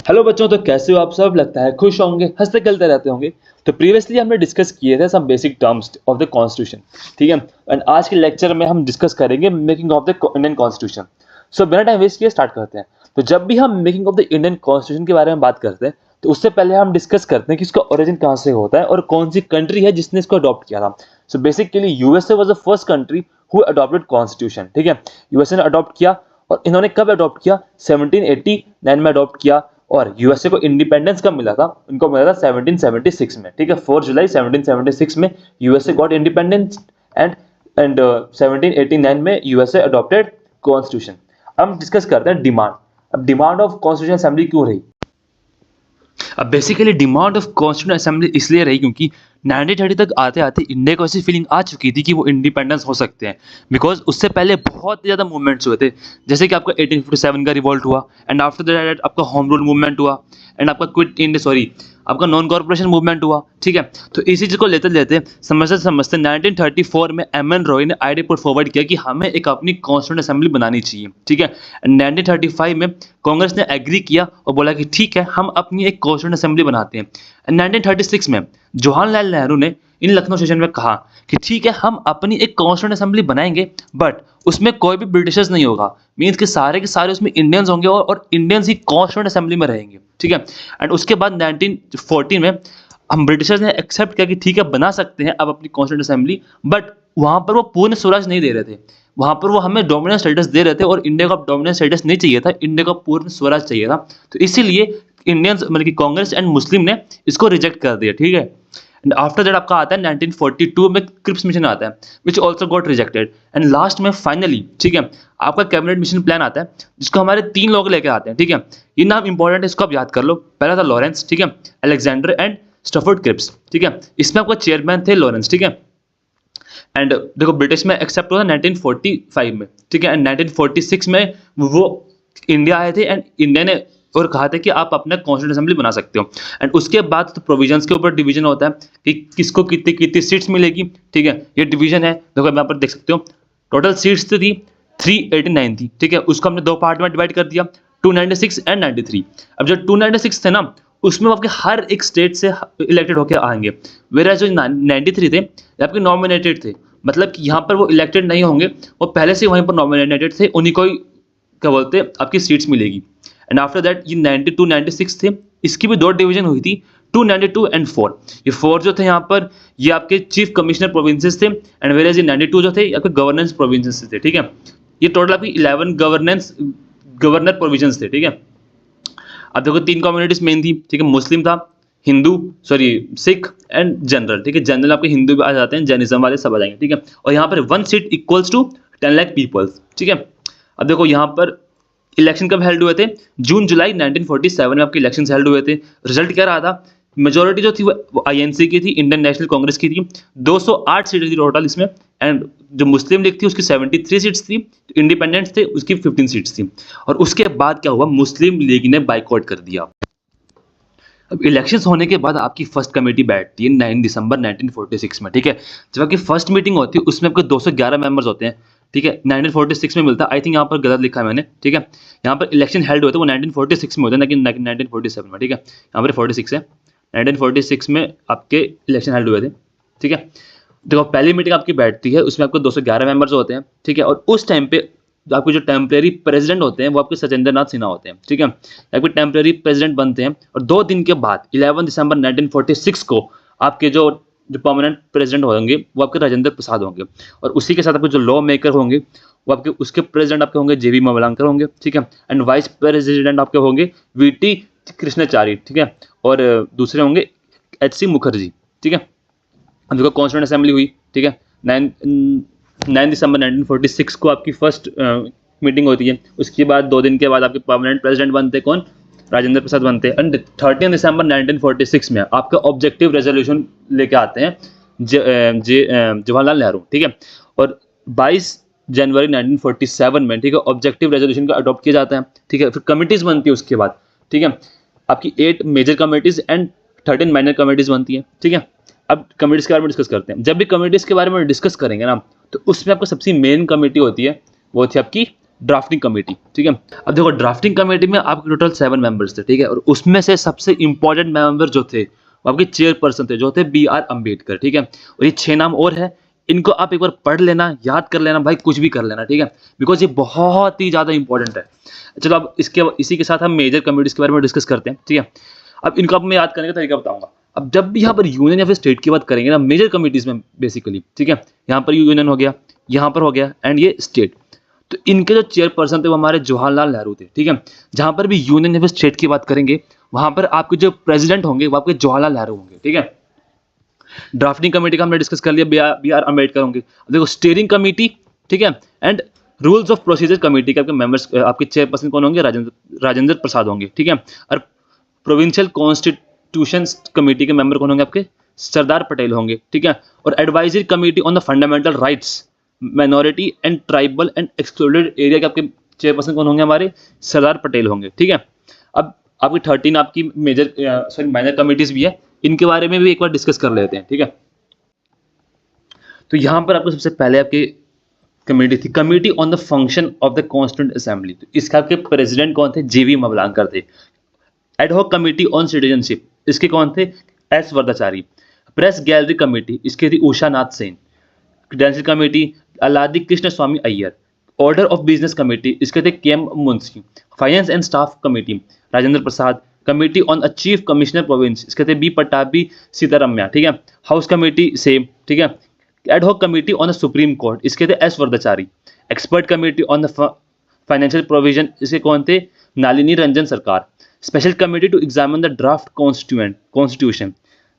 Hello बच्चों, तो कैसे हो आप सब? लगता है खुश होंगे, हंसते खेलते रहते होंगे। तो प्रीवियसली हमने डिस्कस किए थे some basic terms of the constitution, ठीक है। एंड आज के लेक्चर में हम डिस्कस करेंगे making of the Indian constitution. So बिना टाइम वेस्ट किए स्टार्ट करते हैं। तो जब भी हम making of the Indian constitution के बारे में बात करते हैं, तो उससे पहले हम डिस्कस करते हैं कि इसका ओरिजिन कहाँ से होता है और कौन सी कंट्री है जिसने इसको अडॉप्ट किया था। So basically USA was the first country who adopted constitution, ठीक है। यूएसए ने अडॉप्ट किया, और इन्होंने कब अडॉप्ट किया? 1789 में अडॉप्ट किया। और यूएसए को इंडिपेंडेंस कब मिला था? उनको मिला था 1776 में, ठीक है। 4 जुलाई 1776 में यूएसए गॉट इंडिपेंडेंस। एंड 1789 में यूएसए अडॉप्टेड कॉन्स्टिट्यूशन। अब हम डिस्कस करते हैं डिमांड। अब डिमांड ऑफ कॉन्स्टिट्यूशन असेंबली क्यों रही? अब basically demand of constitution assembly इसलिए रही क्योंकि 1930 तक आते आते इंडिया को ऐसी फीलिंग आ चुकी थी कि वो इंडिपेंडेंस हो सकते हैं। बिकॉज उससे पहले बहुत ज़्यादा मूवमेंट्स हुए थे, जैसे कि आपका 1857 का रिवॉल्ट हुआ, एंड आफ्टर दैट आपका होम रूल मूवमेंट हुआ, एंड आपका क्विट इंडिया आपका नॉन कॉर्पोरेशन मूवमेंट हुआ, ठीक है। तो इसी चीज़ को लेते लेते समझते समझते 1934 में एम एन रॉय ने आइडिया पुट फॉरवर्ड किया कि हमें एक अपनी कॉन्स्टिट्यूंट असेंबली बनानी चाहिए, ठीक है। 1935 में कांग्रेस ने एग्री किया और बोला कि ठीक है, हम अपनी एक कॉन्स्टिट्यूंट असेंबली बनाते हैं। 1936 में जवाहरलाल नेहरू ने इन लखनऊ सेशन में कहा कि ठीक है, हम अपनी एक कॉन्स्टिट्यूंट असेंबली बनाएंगे, बट उसमें कोई भी ब्रिटिशर्स नहीं होगा। मीन्स के सारे उसमें इंडियंस होंगे और इंडियंस ही कॉन्स्टिट्यूंट असेंबली में रहेंगे, ठीक है। एंड उसके बाद 1914 में हम ब्रिटिशर्स ने एक्सेप्ट किया कि ठीक है, बना सकते हैं अब अपनी कॉन्स्टिट्यूंट असेंबली, बट वहां पर वो पूर्ण स्वराज नहीं दे रहे थे। वहां पर वो हमें डोमिनेंट स्टेटस दे रहे थे, और इंडिया को डोमिनेंट स्टेटस नहीं चाहिए था, इंडिया को पूर्ण स्वराज चाहिए था। तो इसीलिए इंडियंस मतलब कि कांग्रेस एंड मुस्लिम ने इसको रिजेक्ट कर दिया, ठीक है। एंड आफ्टर दैट आपका आता है 1942 में क्रिप्स मिशन आता है, which also got rejected. And last में फाइनली, ठीक है, आपका कैबिनेट मिशन प्लान आता है, जिसको हमारे 3 लोग लेके आते हैं, ठीक है। ये नाम इंपॉर्टेंट है, इसको आप याद कर लो। पहला था लॉरेंस, ठीक है, अलेक्जेंडर एंड स्टफर्ड क्रिप्स, ठीक है। इसमें आपका चेयरमैन थे लॉरेंस, ठीक है। एंड देखो ब्रिटिश में एक्सेप्ट हुआ 1945 में, ठीक है। एंड 1946 में वो इंडिया आए थे, एंड इंडिया ने और कहा था कि आप अपना कॉन्स्टिट्यूंट असेंबली बना सकते हो। एंड उसके बाद तो प्रोविजंस के ऊपर डिवीजन होता है कि किसको कितनी कितनी सीट्स मिलेगी, ठीक है। ये डिवीजन है, देखो यहाँ पर देख सकते हो। टोटल सीट्स तो थी 389 थी, ठीक है। उसको हमने 2 पार्ट में डिवाइड कर दिया, 296 एंड 93। अब जो 296 थे ना, उसमें आपके हर एक स्टेट से इलेक्टेड होकर आएंगे, वेयर जो 93 थे ये आपके नॉमिनेटेड थे। मतलब कि यहाँ पर वो इलेक्टेड नहीं होंगे, वो पहले से वहीं पर नॉमिनेटेड थे, उन्हीं को ही क्या बोलते हैं आपकी सीट्स मिलेगी। एंड आफ्टर दैट ये 92 96 थे, इसकी भी 2 डिवीजन हुई थी, 292 एंड 4। ये 4 जो थे यहाँ पर ये आपके चीफ कमिश्नर प्रोविंसेस थे, एंड वेयर ये 92 जो थे आपके गवर्नेंस प्रोविंसेस थे, ठीक है। ये टोटल आपकी 11 गवर्नर प्रोविजंस थे, ठीक है। अब देखो 3 कम्युनिटीज मेन थी, ठीक है। मुस्लिम था, हिंदू सिख एंड जनरल, ठीक है। जनरल आपके हिंदू भी आ जाते हैं, जैनिज्म वाले सब आ जाएंगे, ठीक है। और यहाँ पर 1 seat equals to 10 lakh peoples, ठीक है। अब देखो यहाँ पर इलेक्शन कब हेल्ड हुए थे? जून जुलाई 1947 में आपके इलेक्शन हेल्ड हुए थे। रिजल्ट क्या रहा था? मेजोरिटी जो थी वो आईएनसी की थी, इंडियन नेशनल कांग्रेस की थी। 208 सीटें थी टोटल इसमें, एंड जो मुस्लिम लीग थी उसकी 73 सीट्स थी, इंडिपेंडेंट्स थे उसकी 15 सीट्स थी। और उसके बाद क्या हुआ? मुस्लिम लीग ने बाइकआउट कर दिया। अब इलेक्शंस होने के बाद आपकी फर्स्ट कमेटी बैठती है 9 दिसंबर 1946 में, ठीक है। जब आपकी फर्स्ट मीटिंग होती है उसमें आपके 211 मेंबर्स होते हैं, ठीक है। 1946 में मिलता है, आई थिंक यहाँ पर गलत लिखा है मैंने, ठीक है। यहाँ पर इलेक्शन हेल्ड होते हैं वो 1946 में होते हैं, लेकिन 1947 में, ठीक है। यहाँ पर 46 है, 1946 में आपके इलेक्शन हेल्ड हुए थे, ठीक है। देखो पहली मीटिंग आपकी बैठती है, उसमें आपको 211 मेंबर्स होते हैं, ठीक है। और उस टाइम पे आपके जो टेम्परेरी प्रेसिडेंट होते हैं वो आपके सत्येंद्र नाथ सिन्हा होते हैं, ठीक है। आपके टेम्परेरी प्रेसिडेंट बनते हैं, और 2 दिन के बाद 11 दिसंबर 1946 को आपके जो परमानेंट प्रेसिडेंट होंगे वो आपके राजेंद्र प्रसाद होंगे। और उसी के साथ आपके जो लॉ मेकर होंगे वो आपके उसके प्रेसिडेंट आपके होंगे जेवी मवलांकर होंगे, ठीक है। एंड वाइस प्रेसिडेंट आपके होंगे वीटी कृष्णाचारी, ठीक है। और दूसरे होंगे एच.सी. मुखर्जी, ठीक है। अब देखो कॉन्स्टिट्यूंट असेंबली हुई, ठीक है। 9 दिसंबर 1946 को आपकी फर्स्ट मीटिंग होती है। उसके बाद 2 दिन के बाद आपके परमानेंट प्रेसिडेंट बनते कौन? राजेंद्र प्रसाद बनते हैं। एंड 13 दिसंबर 1946 में आपका ऑब्जेक्टिव रेजोल्यूशन लेके आते हैं जवाहरलाल नेहरू, ठीक है। और 22 जनवरी 1947 में, ठीक है, ऑब्जेक्टिव रेजोल्यूशन को अडॉप्ट किया जाता है, ठीक है। फिर कमिटीज बनती है उसके बाद, ठीक है। आपकी 8 major committees and 13 minor committees बनती है, ठीक है। अब कमिटीज के बारे में डिस्कस करते हैं। जब भी कमिटीज के बारे में डिस्कस करेंगे ना, तो उसमें आपको सबसे मेन कमेटी होती है वो थी आपकी ड्राफ्टिंग कमेटी, ठीक है। अब देखो ड्राफ्टिंग कमेटी में आपके टोटल 7 मेंबर्स थे, ठीक है, और उसमें से सबसे इंपॉर्टेंट मेंबर जो थे वो आपके चेयरपर्सन थे, जो थे B.R. अम्बेडकर, ठीक है। और ये 6 नाम और है, इनको आप एक बार पढ़ लेना, याद कर लेना भाई, कुछ भी कर लेना, ठीक है, बिकॉज ये बहुत ही ज़्यादा इंपॉर्टेंट है। चलो अब इसी के साथ हम मेजर कमेटीज के बारे में डिस्कस करते हैं, ठीक है। अब इनको अब मैं याद करने का तरीका बताऊंगा। अब जब भी यहाँ पर यूनियन या फिर स्टेट की बात करेंगे ना, मेजर कमेटीज में बेसिकली, ठीक है, यहाँ पर यूनियन हो गया, यहाँ पर हो गया, एंड ये स्टेट। तो इनके जो चेयरपर्सन थे वो हमारे जवाहरलाल नेहरू थे, ठीक है। जहां पर भी यूनियन या फिर स्टेट की बात करेंगे वहां पर आपके जो प्रेसिडेंट होंगे वो आपके जवाहरलाल नेहरू होंगे, ठीक है। ड्राफ्टिंग कमेटी का हमने डिस्कस कर लिया, B.R. अम्बेडकर होंगे। देखो स्टीयरिंग कमेटी, ठीक है, and rules of procedure committee के आपके मेंबर्स, आपके चेयरपर्सन कौन होंगे, राजेंद्र प्रसाद होंगे, ठीक है। और प्रोविंशियल कॉन्स्टिट्यूशन कमेटी के मेंबर कौन होंगे, आपके सरदार पटेल होंगे, ठीक है। और advisory committee on the fundamental rights minority and tribal and excluded area के आपके चेयरपर्सन कौन होंगे, हमारे सरदार पटेल होंगे, ठीक है। अब आपकी 13 आपकी माइनर कमिटीज भी है, इनके बारे में भी एक बार डिस्कस कर लेते हैं, ठीक है। तो यहां पर आपको सबसे पहले आपकी कमेटी थी, committee on the function of the constituent assembly. तो इसका आपके प्रेसिडेंट कौन थे, JV मवलांकर थे। एडहॉक कमेटी ऑन सिटीजनशिप, इसके कौन थे, S Varadachari. Press gallery committee, इसके थी Usha Nath Sen. Credential committee Alladi Krishnaswami Iyer. Order of business committee, इसके थे KM Munshi. Finance and staff committee Rajendra Prasad. Committee on a chief commissioner province, इसके थे B. पट्टाभी सीतारमैया, ठीक है। हाउस कमेटी सेम, ठीक है। Ad hoc committee on the Supreme Court, इसके थे S Varadachari. Expert committee on the financial provision, इसके कौन थे, Nalini Ranjan Sarkar. Special committee to examine the draft constitution,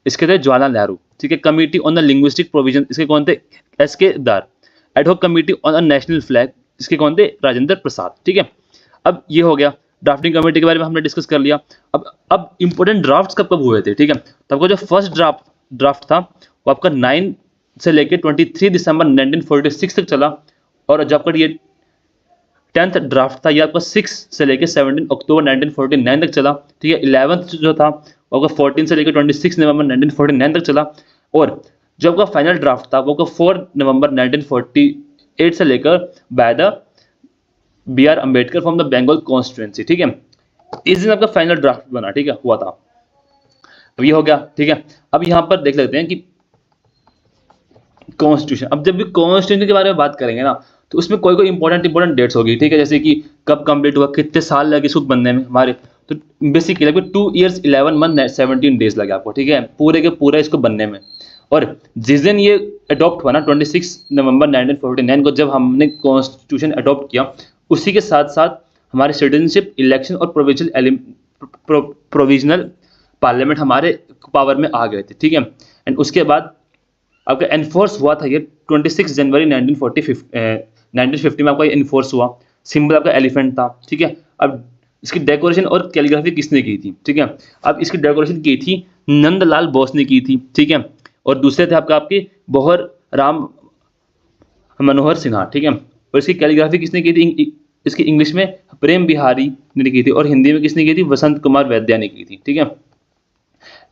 इसके थे जवाहरलाल नेहरू, ठीक है। Committee on the linguistic provision, इसके कौन थे, S.K. Dar. Ad hoc committee on a national flag, इसके कौन थे, राजेंद्र प्रसाद, ठीक है। अब ये हो गया ड्राफ्टिंग कमेटी के बारे में हमने डिस्कस कर लिया। अब इंपॉर्टेंट ड्राफ्ट्स कब होए थे, ठीक है। तो आपका जो फर्स्ट ड्राफ्ट था वो आपका 9 से लेकर 23 दिसंबर 1946 तक चला, और जब आपका ये 10th ड्राफ्ट था ये आपका 6 से लेकर 17 अक्टूबर 1949 तक चला, ठीक है। 11th जो था वो आपका 14 से लेकर 26 नवंबर 1949 तक चला, और जो आपका फाइनल ड्राफ्ट था वो आपका 4 नवंबर 1948 से लेकर by the B.R. Ambedkar from the Bengal constituency, ठीक है। इस दिन आपका फाइनल ड्राफ्ट बना, ठीक है, हुआ था। अब ये हो गया, ठीक है। अब यहां पर देख लेते हैं कि कॉन्स्टिट्यूशन, अब जब भी कॉन्स्टिट्यूशन के बारे में बात करेंगे ना तो उसमें कोई इंपॉर्टेंट डेट्स होगी, ठीक है। जैसे कि कब कंप्लीट हुआ, कितने साल लगे इसको बनने में हमारे, तो बेसिकली 2 years 11 months 17 days लगे आपको, ठीक है, पूरे के पूरा इसको बनने में। और जिस दिन ये अडॉप्ट हुआ ना 26 नवंबर 1949 को, जब हमने कॉन्स्टिट्यूशन अडॉप्ट किया, उसी के साथ साथ हमारे सिटीजनशिप, इलेक्शन और प्रोविजनल पार्लियामेंट हमारे पावर में आ गए थे, ठीक है। एंड उसके बाद आपका एनफोर्स हुआ था ये 26 जनवरी 1950 में आपका इन्फोर्स हुआ। सिंबल आपका एलिफेंट था, ठीक है। अब इसकी डेकोरेशन और कैलीग्राफी किसने की थी, ठीक है। अब इसकी डेकोरेशन की थी नंदलाल बोस ने की थी, ठीक है। और दूसरे थे आपके बोहर राम मनोहर सिन्हा, ठीक है। और इसकी कैलीग्राफी किसने की थी, इसकी इंग्लिश में प्रेम बिहारी ने की थी, और हिंदी में किसने की थी, वसंत कुमार वैद्या ने की थी, ठीक है।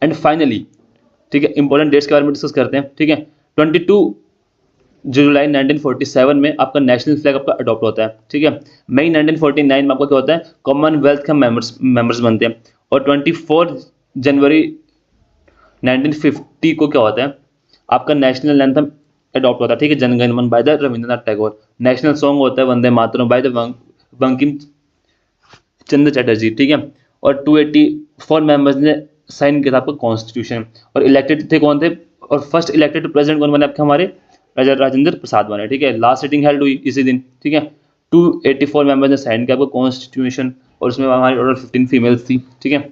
एंड फाइनली, ठीक है, इंपॉर्टेंट डेट्स के बारे में डिस्कस करते हैं, ठीक है। 22 जुलाई 1947 में आपका नेशनल फ्लैग आपका अडॉप्ट होता है, ठीक है। मई 1949 में आपका क्या होता है, कॉमनवेल्थ का मेंबर्स बनते हैं। और 24 जनवरी 1950 को क्या होता है, आपका नेशनल एंथम अडॉप्ट होता है, ठीक है, जनगण मन by the Rabindranath Tagore. National song होता है वंदे मातरम बाय द बंकिम चंद्र चटर्जी, ठीक है। और 284 मेंबर्स ने साइन किया था आपका कॉन्स्टिट्यूशन, और इलेक्टेड थे कौन थे, और फर्स्ट इलेक्टेड प्रेसिडेंट कौन बने आपके, हमारे राजेंद्र प्रसाद बने, ठीक है। लास्ट सिटिंग हेल्ड हुई इसी दिन, ठीक है। 284 मेंबर्स ने साइन किया आपका कॉन्स्टिट्यूशन, और उसमें हमारी टोटल 15 फीमेल्स थी, ठीक है।